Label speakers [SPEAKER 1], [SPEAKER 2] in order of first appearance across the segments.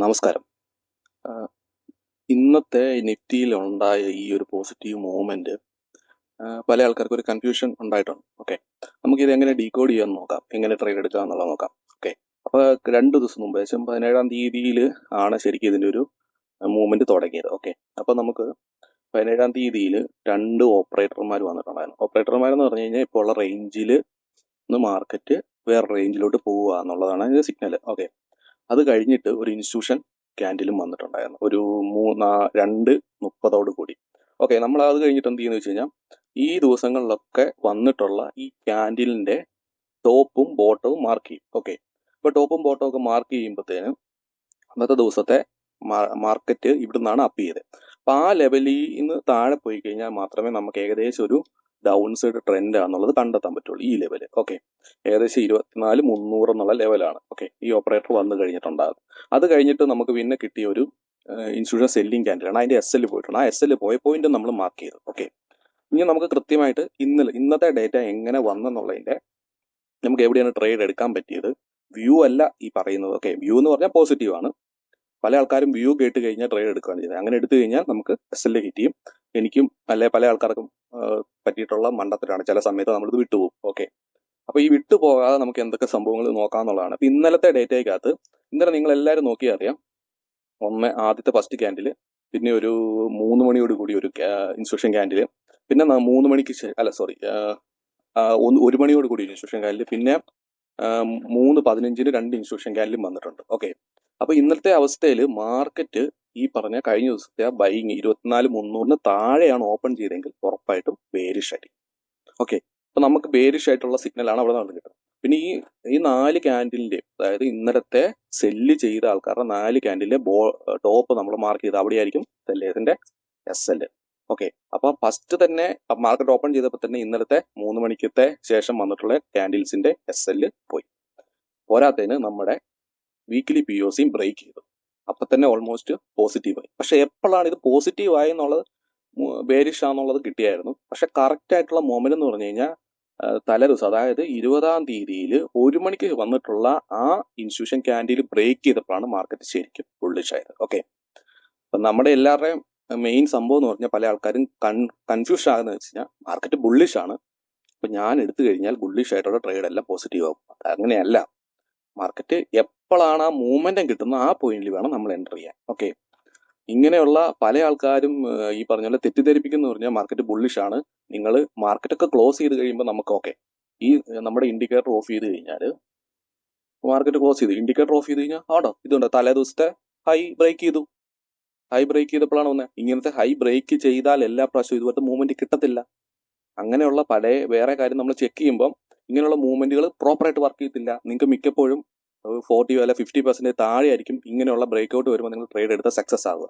[SPEAKER 1] നമസ്കാരം. ആ, ഇന്നത്തെ നിഫ്റ്റിയിലുണ്ടായ ഈ ഒരു പോസിറ്റീവ് മൂവ്മെന്റ് പല ആൾക്കാർക്ക് ഒരു കൺഫ്യൂഷൻ ഉണ്ടായിട്ടുണ്ട്. ഓക്കെ, നമുക്കിത് എങ്ങനെ ഡീകോഡ് ചെയ്യാൻ നോക്കാം, എങ്ങനെ ട്രേഡ് എടുക്കാം എന്നുള്ളത് നോക്കാം. ഓക്കെ, അപ്പോൾ 2 ദിവസം മുമ്പ് ഏകദേശം 17-ാം തീയതിയിൽ ആണ് ശരിക്കും ഇതിൻ്റെ ഒരു മൂവ്മെന്റ് തുടങ്ങിയത്. ഓക്കെ, അപ്പോൾ നമുക്ക് 17-ാം തീയതിയിൽ 2 ഓപ്പറേറ്റർമാർ വന്നിട്ടുണ്ടായിരുന്നു. ഓപ്പറേറ്റർമാരെന്ന് പറഞ്ഞു കഴിഞ്ഞാൽ ഇപ്പോൾ ഉള്ള റേഞ്ചിൽ നിന്ന് മാർക്കറ്റ് വേറെ റേഞ്ചിലോട്ട് പോവുക എന്നുള്ളതാണ് അതിൻ്റെ സിഗ്നൽ. ഓക്കെ, അത് കഴിഞ്ഞിട്ട് ഒരു ഇൻസ്റ്റിറ്റ്യൂഷൻ ക്യാൻഡിലും വന്നിട്ടുണ്ടായിരുന്നു ഒരു 2:30 കൂടി. ഓക്കെ, നമ്മൾ അത് കഴിഞ്ഞിട്ട് എന്ത് ചെയ്യുന്നത് വെച്ച് കഴിഞ്ഞാൽ ഈ ദിവസങ്ങളിലൊക്കെ വന്നിട്ടുള്ള ഈ ക്യാൻഡിലിന്റെ ടോപ്പും ബോട്ടവും മാർക്ക് ചെയ്യും. ഓക്കെ, ഇപ്പൊ ടോപ്പും ബോട്ടവും ഒക്കെ മാർക്ക് ചെയ്യുമ്പോഴത്തേന് അന്നത്തെ ദിവസത്തെ മാർക്കറ്റ് ഇവിടുന്നാണ് അപ്പ് ചെയ്തത്. അപ്പൊ ആ ലെവലിൽ നിന്ന് താഴെ പോയി കഴിഞ്ഞാൽ മാത്രമേ നമുക്ക് ഏകദേശം ഒരു ഡൗൺ സൈഡ് ട്രെൻഡ് ആണെന്നുള്ളത് കണ്ടെത്താൻ പറ്റുള്ളൂ. ഈ ലെവല് ഓക്കെ, ഏകദേശം 24,300 എന്നുള്ള ലെവലാണ്. ഓക്കെ, ഈ ഓപ്പറേറ്റർ വന്നു കഴിഞ്ഞിട്ടുണ്ടാകും. അത് കഴിഞ്ഞിട്ട് നമുക്ക് പിന്നെ കിട്ടിയ ഒരു ഇൻസ്റ്റിറ്റ്യൂഷൻ സെല്ലിംഗ് ക്യാൻഡിലാണ്. അതിന്റെ SL പോയിട്ടുണ്ട്. ആ SL പോയ പോയിന്റ് നമ്മൾ മാർക്ക് ചെയ്തു. ഓക്കെ, ഇനി നമുക്ക് കൃത്യമായിട്ട് ഇന്നത്തെ ഡേറ്റ എങ്ങനെ വന്നെന്നുള്ളതിന്റെ നമുക്ക് എവിടെയാണ് ട്രേഡ് എടുക്കാൻ പറ്റിയത്. വ്യൂ അല്ല ഈ പറയുന്നത്. ഓക്കെ, വ്യൂ എന്ന് പറഞ്ഞാൽ പോസിറ്റീവ് ആണ്. പല ആൾക്കാരും വ്യൂ കേട്ട് കഴിഞ്ഞാൽ ട്രേഡ് എടുക്കുകയാണ് ചെയ്യുന്നത്. അങ്ങനെ എടുത്തു കഴിഞ്ഞാൽ നമുക്ക് SL ഹിറ്റ് ചെയ്യും. എനിക്കും അല്ലെ പല ആൾക്കാർക്കും പറ്റിയിട്ടുള്ള മണ്ടത്തരാണ്. ചില സമയത്ത് നമ്മളിത് വിട്ടുപോകും. ഓക്കെ, അപ്പൊ ഈ വിട്ടുപോകാതെ നമുക്ക് എന്തൊക്കെ സംഭവങ്ങൾ നോക്കാന്നുള്ളതാണ്. അപ്പൊ ഇന്നലത്തെ ഡേറ്റയ്ക്കകത്ത് ഇന്നലെ നിങ്ങൾ എല്ലാവരും നോക്കിയാൽ അറിയാം, ആദ്യത്തെ ഫസ്റ്റ് ക്യാൻഡിൽ, പിന്നെ ഒരു 3 മണിയോട് കൂടി ഒരു ഇൻസ്ട്രക്ഷൻ ക്യാൻഡിൽ, പിന്നെ 3 മണിക്ക് 1 മണിയോട് കൂടി ഇൻസ്ട്രക്ഷൻ ക്യാൻഡിൽ, പിന്നെ 3:15 2 ഇൻസ്ട്രക്ഷൻ ക്യാൻഡിലും വന്നിട്ടുണ്ട്. ഓക്കെ, അപ്പൊ ഇന്നത്തെ അവസ്ഥയിൽ മാർക്കറ്റ് ഈ പറഞ്ഞ കഴിഞ്ഞ ദിവസത്തെ ആ ബൈങ് 24,300 താഴെയാണ് ഓപ്പൺ ചെയ്തെങ്കിൽ ഉറപ്പായിട്ടും ബേരിഷ് ആയിരിക്കും. ഓക്കെ, അപ്പൊ നമുക്ക് ബേരിഷ് ആയിട്ടുള്ള സിഗ്നലാണ് അവിടെ നടന്നു കിട്ടുന്നത്. പിന്നെ ഈ 4 ക്യാൻഡിലിന്റെ, അതായത് ഇന്നലത്തെ സെല്ല് ചെയ്ത ആൾക്കാരുടെ 4 ക്യാൻഡിലിന്റെ ടോപ്പ് നമ്മൾ മാർക്ക് ചെയ്ത് അവിടെയായിരിക്കും സെല്ലേഴ്സിന്റെ SL. ഓക്കെ, അപ്പൊ ഫസ്റ്റ് തന്നെ മാർക്കറ്റ് ഓപ്പൺ ചെയ്തപ്പോൾ തന്നെ ഇന്നലത്തെ 3 മണിക്കത്തെ ശേഷം വന്നിട്ടുള്ള ക്യാൻഡിൽസിന്റെ SL പോയി. പോരാത്തതിന് നമ്മുടെ വീക്കിലി POCയും ബ്രേക്ക് ചെയ്തു. അപ്പൊ തന്നെ ഓൾമോസ്റ്റ് പോസിറ്റീവായി. പക്ഷെ എപ്പോഴാണ് ഇത് പോസിറ്റീവ് ആയി എന്നുള്ളത്, ബേരിഷ് ആണെന്നുള്ളത് കിട്ടിയായിരുന്നു. പക്ഷെ കറക്റ്റ് ആയിട്ടുള്ള മൊമെന്റ് എന്ന് പറഞ്ഞു കഴിഞ്ഞാൽ തലേദിവസം, അതായത് 20-ാം തീയതിയിൽ 1 മണിക്ക് വന്നിട്ടുള്ള ആ ഇൻസ്റ്റിറ്റ്യൂഷൻ ക്യാൻഡിൽ ബ്രേക്ക് ചെയ്തപ്പോഴാണ് മാർക്കറ്റ് ശരിക്കും ബുള്ളിഷ് ആയത്. ഓക്കെ, അപ്പൊ നമ്മുടെ എല്ലാവരുടെയും മെയിൻ സംഭവം എന്ന് പറഞ്ഞാൽ പല ആൾക്കാരും കൺഫ്യൂഷൻ ആകുന്നത് വെച്ച് കഴിഞ്ഞാൽ മാർക്കറ്റ് ബുള്ളിഷ് ആണ്, അപ്പൊ ഞാൻ എടുത്തു കഴിഞ്ഞാൽ ബുള്ളിഷ് ആയിട്ടുള്ള ട്രേഡ് എല്ലാം പോസിറ്റീവ് ആവും. അങ്ങനെയല്ല, മാർക്കറ്റ് എപ്പോഴാണ് ആ മൂവ്മെന്റും കിട്ടുന്നത് ആ പോയിന്റിൽ വേണം നമ്മൾ എൻ്റർ ചെയ്യാൻ. ഓക്കെ, ഇങ്ങനെയുള്ള പല ആൾക്കാരും ഈ പറഞ്ഞ പോലെ തെറ്റിദ്ധരിപ്പിക്കുന്നു പറഞ്ഞാൽ മാർക്കറ്റ് ബുള്ളിഷ് ആണ്. നിങ്ങൾ മാർക്കറ്റൊക്കെ ക്ലോസ് ചെയ്ത് കഴിയുമ്പോൾ നമുക്ക് ഓക്കെ, ഈ നമ്മുടെ ഇൻഡിക്കേറ്റർ ഓഫ് ചെയ്ത് കഴിഞ്ഞാൽ മാർക്കറ്റ് ക്ലോസ് ചെയ്ത് ഇൻഡിക്കേറ്റർ ഓഫ് ചെയ്ത് കഴിഞ്ഞാൽ ആടോ ഇതുണ്ട് തലേ ദിവസത്തെ ഹൈ ബ്രേക്ക് ചെയ്തു. ഹൈ ബ്രേക്ക് ചെയ്തപ്പോഴാണ് വന്നത്. ഇങ്ങനത്തെ ഹൈ ബ്രേക്ക് ചെയ്താൽ എല്ലാ പ്രാവശ്യവും ഇതുപോലത്തെ മൂവ്മെന്റ് കിട്ടത്തില്ല. അങ്ങനെയുള്ള പല വേറെ കാര്യം നമ്മൾ ചെക്ക് ചെയ്യുമ്പോൾ ഇങ്ങനെയുള്ള മൂവ്മെന്റുകൾ പ്രോപ്പറായിട്ട് വർക്ക് ചെയ്യത്തില്ല. നിങ്ങൾക്ക് മിക്കപ്പോഴും 40 അല്ല 50% താഴെ ആയിരിക്കും ഇങ്ങനെയുള്ള ബ്രേക്ക് ഔട്ട് വരുമ്പോൾ നിങ്ങൾ ട്രേഡ് എടുത്ത സക്സസ് ആവുക.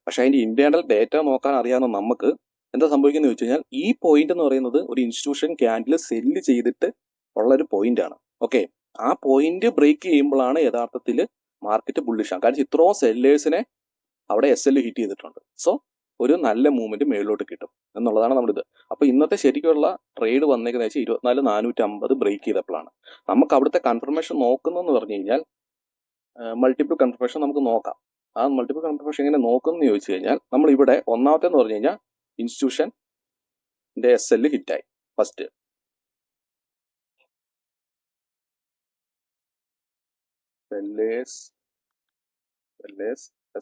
[SPEAKER 1] പക്ഷെ അതിന്റെ ഇന്റേണൽ ഡേറ്റ നോക്കാൻ അറിയാവുന്ന നമുക്ക് എന്താ സംഭവിക്കുന്നത് വെച്ച് കഴിഞ്ഞാൽ ഈ പോയിന്റ് എന്ന് പറയുന്നത് ഒരു ഇൻസ്റ്റിറ്റ്യൂഷൻ ക്യാൻഡിൽ സെല്ല് ചെയ്തിട്ട് ഉള്ള ഒരു പോയിന്റ് ആണ്. ഓക്കെ, ആ പോയിന്റ് ബ്രേക്ക് ചെയ്യുമ്പോഴാണ് യഥാർത്ഥത്തിൽ മാർക്കറ്റ് ബുള്ളിഷ് ആണ്. കാരണം ഇത്രയും സെല്ലേഴ്സിനെ അവിടെ SL ഹിറ്റ് ചെയ്തിട്ടുണ്ട്. സോ ഒരു നല്ല മൂവ്മെന്റ് മേളിലോട്ട് കിട്ടും എന്നുള്ളതാണ് നമ്മളിത്. അപ്പൊ ഇന്നത്തെ ശരിക്കുള്ള ട്രേഡ് വന്നേക്കുന്നത് വെച്ചാൽ 24,450 ബ്രേക്ക് ചെയ്തപ്പോഴാണ്. നമുക്ക് അവിടുത്തെ കൺഫർമേഷൻ നോക്കുന്നതെന്ന് പറഞ്ഞു കഴിഞ്ഞാൽ മൾട്ടിപ്പിൾ കൺഫർമേഷൻ നമുക്ക് നോക്കാം. ആ മൾട്ടിപ്പിൾ കൺഫർമേഷൻ എങ്ങനെ നോക്കുമെന്ന് ചോദിച്ചു കഴിഞ്ഞാൽ നമ്മൾ ഇവിടെ ഒന്നാമത്തെ പറഞ്ഞു കഴിഞ്ഞാൽ ഇൻസ്റ്റിറ്റ്യൂഷന്റെ SL ഹിറ്റായി. First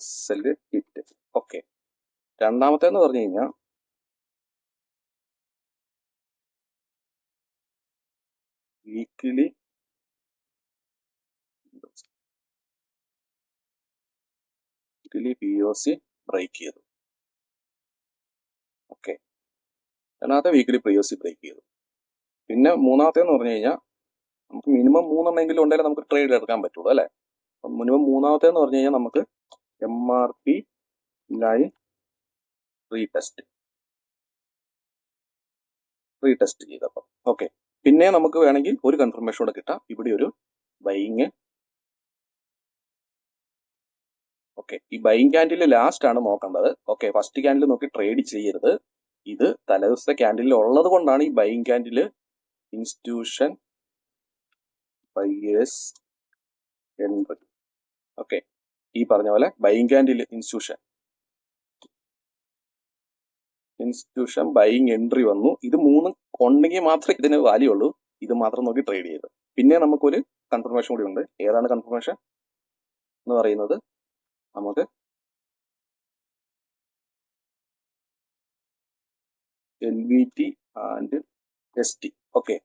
[SPEAKER 1] SL hit. ഓക്കെ, രണ്ടാമത്തേന്ന് പറഞ്ഞു കഴിഞ്ഞാൽ വീക്കിലി POC ബ്രേക്ക് ചെയ്തു. ഓക്കെ, രണ്ടാമത്തെ വീക്കിലി POC ബ്രേക്ക് ചെയ്തു. പിന്നെ മൂന്നാമത്തേന്ന് പറഞ്ഞു കഴിഞ്ഞാൽ നമുക്ക് മിനിമം 3 എങ്കിലും ഉണ്ടെങ്കിൽ നമുക്ക് ട്രേഡ് എടുക്കാൻ പറ്റുള്ളൂ അല്ലെ. മിനിമം മൂന്നാമത്തേന്ന് പറഞ്ഞു കഴിഞ്ഞാൽ നമുക്ക് MRP ലൈൻ റീടെസ്റ്റ് ചെയ്തപ്പോൾ. ഓക്കെ, പിന്നെ നമുക്ക് വേണമെങ്കിൽ ഒരു കൺഫർമേഷൻ കൂടെ കിട്ടാം. ഇവിടെ ഒരു ബൈങ്. ഓക്കെ, ഈ ബൈങ് ക്യാൻഡിൽ ലാസ്റ്റ് ആണ് നോക്കേണ്ടത്. ഓക്കെ, ഫസ്റ്റ് ക്യാൻഡിൽ നോക്കി ട്രേഡ് ചെയ്യരുത്. ഇത് തലേദിവസത്തെ ക്യാൻഡിൽ ഉള്ളത് കൊണ്ടാണ് ഈ buying candle institution buyers entry. Okay, ഈ പറഞ്ഞ പോലെ buying candle institution buying entry വന്നു. ഇത് മൂന്നും ഉണ്ടെങ്കിൽ മാത്രമേ ഇതിന് വാല്യൂ ഉള്ളൂ. ഇത് മാത്രം നോക്കി ട്രേഡ് ചെയ്ത്. പിന്നെ നമുക്കൊരു കൺഫർമേഷൻ കൂടി ഉണ്ട്. ഏതാണ് കൺഫർമേഷൻ എന്ന് പറയുന്നത്? നമുക്ക് LVT and ST. Okay,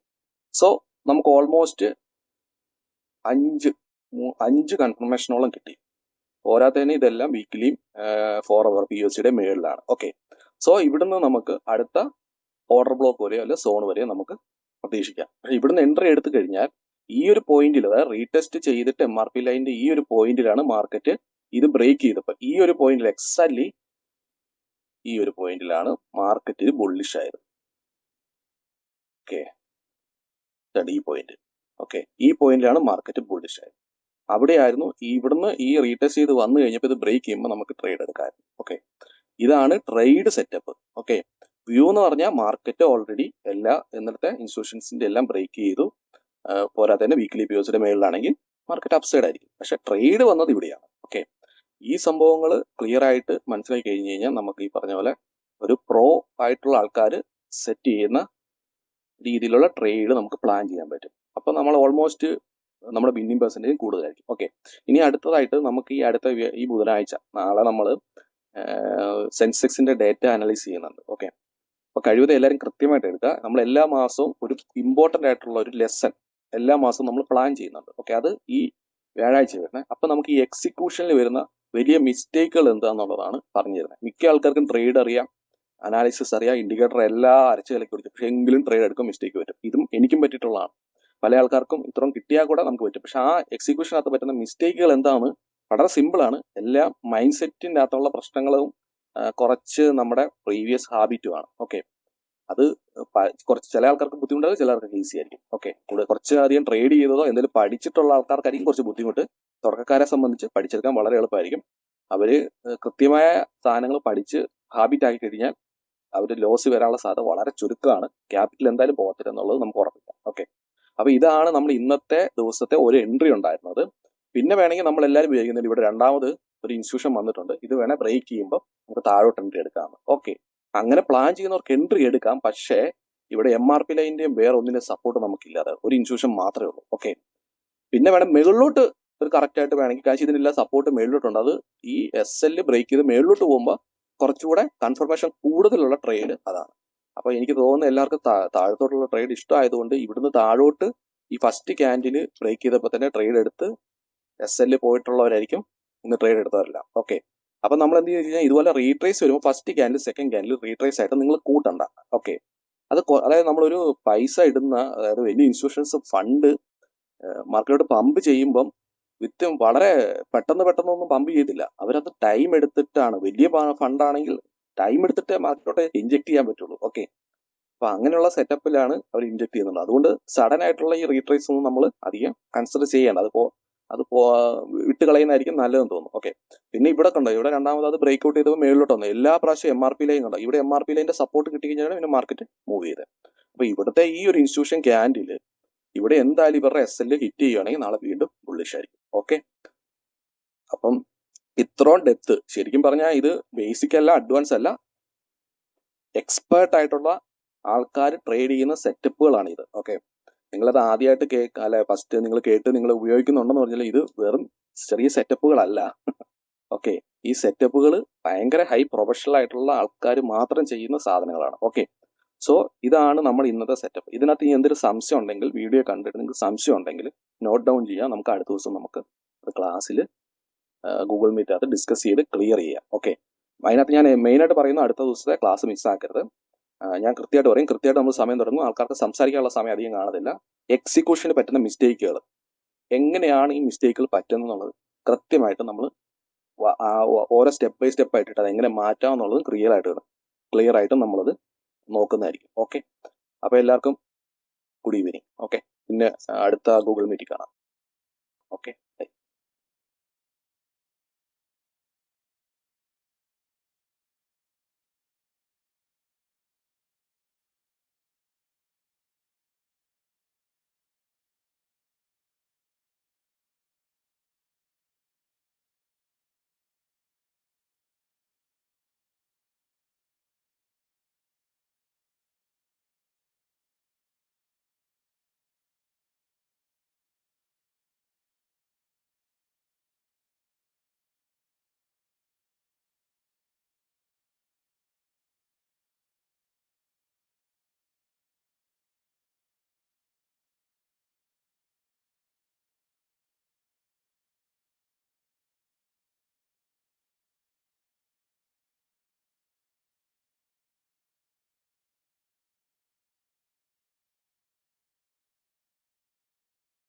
[SPEAKER 1] so നമുക്ക് ഓൾമോസ്റ്റ് 5 കൺഫർമേഷനോളം കിട്ടി. പോരാത്തതിന് ഇതെല്ലാം വീക്കിലിയും 4 അവർ POCയുടെ മേളിലാണ്. ഓക്കെ, സോ ഇവിടുന്ന് നമുക്ക് അടുത്ത ഓർഡർ ബ്ലോക്ക് വരെയോ അല്ലെ സോൺ വരെയോ നമുക്ക് പ്രതീക്ഷിക്കാം. പക്ഷെ ഇവിടുന്ന് എൻട്രി എടുത്തു കഴിഞ്ഞാൽ ഈ ഒരു പോയിന്റിൽ, അതായത് റീടെസ്റ്റ് ചെയ്തിട്ട് MRP ലൈനിന്റെ ഈ ഒരു പോയിന്റിലാണ് മാർക്കറ്റ് ഇത് ബ്രേക്ക് ചെയ്തപ്പോൾ ഈ ഒരു പോയിന്റിൽ എക്സാക്ട്ലി ഈ ഒരു പോയിന്റിലാണ് മാർക്കറ്റ് ബുള്ളിഷ് ആയത്. ഓക്കെ, ഈ പോയിന്റ്. ഓക്കെ, ഈ പോയിന്റിലാണ് മാർക്കറ്റ് ബുള്ളിഷ് ആയത്. അവിടെയായിരുന്നു ഇവിടുന്ന് ഈ റീടെസ്റ്റ് ചെയ്ത് വന്നു കഴിഞ്ഞപ്പോൾ ഇത് ബ്രേക്ക് ചെയ്യുമ്പോൾ നമുക്ക് ട്രേഡ് എടുക്കാമായിരുന്നു. ഓക്കെ, ഇതാണ് ട്രേഡ് സെറ്റപ്പ്. ഓക്കെ, വ്യൂ എന്ന് പറഞ്ഞാൽ മാർക്കറ്റ് ഓൾറെഡി എല്ലാ ഇന്നത്തെ ഇൻസ്റ്റിറ്റ്യൂഷൻസിന്റെ എല്ലാം ബ്രേക്ക് ചെയ്തു. പോരാതെ തന്നെ വീക്ക്ലി POCയുടെ മേളിലാണെങ്കിൽ മാർക്കറ്റ് അപ്സൈഡ് ആയിരിക്കും. പക്ഷെ ട്രേഡ് വന്നത് ഇവിടെയാണ്. ഓക്കെ, ഈ സംഭവങ്ങൾ ക്ലിയർ ആയിട്ട് മനസ്സിലാക്കി കഴിഞ്ഞു കഴിഞ്ഞാൽ നമുക്ക് ഈ പറഞ്ഞ പോലെ ഒരു പ്രോ ആയിട്ടുള്ള ആൾക്കാർ സെറ്റ് ചെയ്യുന്ന രീതിയിലുള്ള ട്രേഡ് നമുക്ക് പ്ലാൻ ചെയ്യാൻ പറ്റും. അപ്പം നമ്മൾ ഓൾമോസ്റ്റ് നമ്മുടെ വിന്നിംഗ് പെർസെൻറ്റേജ് കൂടുതലായിരിക്കും. ഓക്കെ, ഇനി അടുത്തതായിട്ട് നമുക്ക് ഈ ബുധനാഴ്ച നാളെ നമ്മൾ സെൻസെക്സിന്റെ ഡേറ്റ അനലൈസ് ചെയ്യുന്നുണ്ട്. ഓക്കെ, അപ്പോൾ കഴിവതും എല്ലാവരും കൃത്യമായിട്ട് എടുക്കുക. നമ്മൾ എല്ലാ മാസവും ഒരു ഇമ്പോർട്ടൻ്റ് ആയിട്ടുള്ള ഒരു ലെസൺ എല്ലാ മാസവും നമ്മൾ പ്ലാൻ ചെയ്യുന്നുണ്ട്. ഓക്കെ, അത് ഈ വ്യാഴാഴ്ച വരുന്നത്. അപ്പം നമുക്ക് ഈ എക്സിക്യൂഷനിൽ വരുന്ന വലിയ മിസ്റ്റേക്കുകൾ എന്താണെന്നുള്ളതാണ് പറഞ്ഞു തരുന്നത്. മിക്ക ആൾക്കാർക്കും ട്രേഡ് അറിയാം, അനാലിസിസ് അറിയാം, ഇൻഡിക്കേറ്റർ എല്ലാം അരച്ച് കലക്കി കൊടുക്കും. പക്ഷെ എങ്കിലും ട്രേഡ് എടുക്കും മിസ്റ്റേക്ക് പറ്റും. ഇതും എനിക്കും പറ്റിയിട്ടുള്ളതാണ്. പല ആൾക്കാർക്കും ഇത്രയും കിട്ടിയാൽ കൂടെ നമുക്ക് പറ്റും. പക്ഷെ ആ എക്സിക്യൂഷനകത്ത് പറ്റുന്ന മിസ്റ്റേക്കുകൾ എന്താണ്? വളരെ സിമ്പിളാണ്. എല്ലാ മൈൻഡ് സെറ്റിൻ്റെ അകത്തുള്ള പ്രശ്നങ്ങളും കുറച്ച് നമ്മുടെ പ്രീവിയസ് ഹാബിറ്റുമാണ്. ഓക്കെ, അത് കുറച്ച് ചില ആൾക്കാർക്ക് ബുദ്ധിമുട്ടാകും, ചില ആൾക്കാർക്ക് ഈസി ആയിരിക്കും. ഓക്കെ, കുറച്ച് അധികം ട്രേഡ് ചെയ്തതോ എന്തെങ്കിലും പഠിച്ചിട്ടുള്ള ആൾക്കാർക്കായിരിക്കും കുറച്ച് ബുദ്ധിമുട്ട്. തുടക്കക്കാരെ സംബന്ധിച്ച് പഠിച്ചെടുക്കാൻ വളരെ എളുപ്പമായിരിക്കും. അവർ കൃത്യമായ സാധനങ്ങൾ പഠിച്ച് ഹാബിറ്റ് ആക്കി കഴിഞ്ഞാൽ അവർ ലോസ് വരാനുള്ള സാധ്യത വളരെ ചുരുക്കമാണ്. ക്യാപിറ്റൽ എന്തായാലും പോകത്തില്ല എന്നുള്ളത് നമുക്ക് ഉറപ്പിക്കാം. ഓക്കെ, അപ്പൊ ഇതാണ് നമ്മൾ ഇന്നത്തെ ദിവസത്തെ ഒരു എൻട്രി ഉണ്ടായിരുന്നത്. പിന്നെ വേണമെങ്കിൽ നമ്മൾ എല്ലാവരും വിചാരിക്കുന്നത് ഇവിടെ രണ്ടാമത് ഒരു ഇൻസ്റ്റിറ്റ്യൂഷൻ വന്നിട്ടുണ്ട്, ഇത് വേണേൽ ബ്രേക്ക് ചെയ്യുമ്പോൾ നമുക്ക് താഴോട്ട് എൻട്രി എടുക്കാം. ഓക്കെ, അങ്ങനെ പ്ലാൻ ചെയ്യുന്നവർക്ക് എൻട്രി എടുക്കാം. പക്ഷേ ഇവിടെ MRP ലൈനിന്റെയും വേറെ ഒന്നിന്റെ സപ്പോർട്ട് നമുക്കില്ലാതെ ഒരു ഇൻസ്റ്റിറ്റ്യൂഷൻ മാത്രമേ ഉള്ളൂ. ഓക്കെ, പിന്നെ വേണം മുകളിലോട്ട് ഒരു കറക്റ്റ് ആയിട്ട് വേണമെങ്കിൽ, കാശ് ഇതിനെല്ലാം സപ്പോർട്ട് മേളിലോട്ടുണ്ട്. അത് ഈ SL ബ്രേക്ക് ചെയ്ത് മേളിലോട്ട് പോകുമ്പോൾ കുറച്ചുകൂടെ കൺഫർമേഷൻ കൂടുതലുള്ള ട്രേഡ് അതാണ്. അപ്പൊ എനിക്ക് തോന്നുന്നു എല്ലാവർക്കും താഴത്തോട്ടുള്ള ട്രേഡ് ഇഷ്ടമായതുകൊണ്ട് ഇവിടുന്ന് താഴോട്ട് ഈ ഫസ്റ്റ് ക്യാൻഡില് ബ്രേക്ക് ചെയ്തപ്പോൾ തന്നെ ട്രേഡ് എടുത്ത് SL പോയിട്ടുള്ളവരായിരിക്കും ഇന്ന് ട്രേഡ് എടുത്തവരല്ല. ഓക്കെ, അപ്പൊ നമ്മൾ എന്ത് ചെയ്ത് കഴിഞ്ഞാൽ ഇതുപോലെ റീട്രേസ് വരുമ്പോൾ first candle second candle retrace ആയിട്ട് നിങ്ങൾ കൂട്ടണ്ട. ഓക്കെ, അതായത് നമ്മളൊരു പൈസ ഇടുന്ന, അതായത് വലിയ ഇൻസ്റ്റിറ്റ്യൂഷൻസ് ഫണ്ട് മാർക്കറ്റിലോട്ട് പമ്പ് ചെയ്യുമ്പം വളരെ പെട്ടെന്നൊന്നും പമ്പ് ചെയ്തില്ല. അവരത് ടൈം എടുത്തിട്ടാണ്. വലിയ ഫണ്ടാണെങ്കിൽ ടൈം എടുത്തിട്ട് മാർക്കറ്റിലോട്ട് ഇൻജെക്ട് ചെയ്യാൻ പറ്റുള്ളൂ. ഓക്കെ, അപ്പൊ അങ്ങനെയുള്ള സെറ്റപ്പിലാണ് അവർ ഇൻജെക്ട് ചെയ്യുന്നത്. അതുകൊണ്ട് സഡൻ ആയിട്ടുള്ള ഈ റീട്രേസ് ഒന്നും നമ്മൾ അധികം കൺസിഡർ ചെയ്യേണ്ട. അത് വിട്ട് കളയുന്നതായിരിക്കും നല്ലതെന്ന് തോന്നുന്നു. ഓക്കെ, പിന്നെ ഇവിടെ കണ്ടോ, ഇവിടെ രണ്ടാമത് അത് ബ്രേക്ക് ഔട്ട് ചെയ്തപ്പോൾ മേളിലോട്ട് വന്നു. എല്ലാ പ്രാവശ്യം MRP ലൈൻ കണ്ടോ, ഇവിടെ MRP ലൈനിന്റെ സപ്പോർട്ട് കിട്ടി കഴിഞ്ഞാൽ പിന്നെ മാർക്കറ്റ് മൂവ് ചെയ്തത്. അപ്പൊ ഇവിടുത്തെ ഈ ഒരു ഇൻസ്റ്റിറ്റ്യൂഷൻ ക്യാൻഡിൽ ഇവിടെ എന്തായാലും ഇവരുടെ SL ഹിറ്റ് ചെയ്യുകയാണെങ്കിൽ നാളെ വീണ്ടും ബുള്ളിഷ് ആയിരിക്കും. ഓക്കെ, അപ്പം ഇത്രയും ഡെപ്ത് ശരിക്കും പറഞ്ഞാൽ ഇത് ബേസിക് അല്ല, അഡ്വാൻസ് അല്ല, എക്സ്പേർട്ട് ആയിട്ടുള്ള ആൾക്കാർ ട്രേഡ് ചെയ്യുന്ന സെറ്റപ്പുകളാണ് ഇത്. ഓക്കെ, നിങ്ങളത് ആദ്യമായിട്ട് ഫസ്റ്റ് നിങ്ങൾ നിങ്ങൾ ഉപയോഗിക്കുന്നുണ്ടെന്ന് പറഞ്ഞാൽ ഇത് വെറും ചെറിയ സെറ്റപ്പുകളല്ല. ഓക്കെ, ഈ സെറ്റപ്പുകൾ ഭയങ്കര ഹൈ പ്രൊഫഷണൽ ആയിട്ടുള്ള ആൾക്കാർ മാത്രം ചെയ്യുന്ന സാധനങ്ങളാണ്. ഓക്കെ, സോ ഇതാണ് നമ്മൾ ഇന്നത്തെ സെറ്റപ്പ്. ഇതിനകത്ത് ഇനി എന്തൊരു സംശയം ഉണ്ടെങ്കിൽ വീഡിയോ കണ്ടിട്ട് നിങ്ങൾക്ക് സംശയം ഉണ്ടെങ്കിൽ നോട്ട് ഡൗൺ ചെയ്യാം. നമുക്ക് അടുത്ത ദിവസം നമുക്ക് ക്ലാസ്സിൽ ഗൂഗിൾ മീറ്റ് ഡിസ്കസ് ചെയ്ത് ക്ലിയർ ചെയ്യാം. ഓക്കെ, അതിനകത്ത് ഞാൻ മെയിനായിട്ട് പറയുന്ന അടുത്ത ദിവസത്തെ ക്ലാസ് മിസ്സാക്കരുത്. ഞാൻ കൃത്യമായിട്ട് പറയും. കൃത്യമായിട്ട് നമ്മൾ സമയം തുടങ്ങും. ആൾക്കാർക്ക് സംസാരിക്കാനുള്ള സമയം അധികം കാണത്തില്ല. എക്സിക്യൂഷന് പറ്റുന്ന മിസ്റ്റേക്കുകൾ എങ്ങനെയാണ് ഈ മിസ്റ്റേക്കുകൾ പറ്റുന്നത് കൃത്യമായിട്ട് നമ്മൾ ഓരോ സ്റ്റെപ്പ് ബൈ സ്റ്റെപ്പ് ആയിട്ടിട്ട് അത് എങ്ങനെ മാറ്റാം എന്നുള്ളത് ക്ലിയർ ആയിട്ട് നമ്മളത് നോക്കുന്നതായിരിക്കും. ഓക്കെ, അപ്പോൾ എല്ലാവർക്കും ഗുഡ് ഈവനിങ്. ഓക്കെ, പിന്നെ അടുത്ത ഗൂഗിൾ മീറ്റിൽ കാണാം. ഓക്കെ.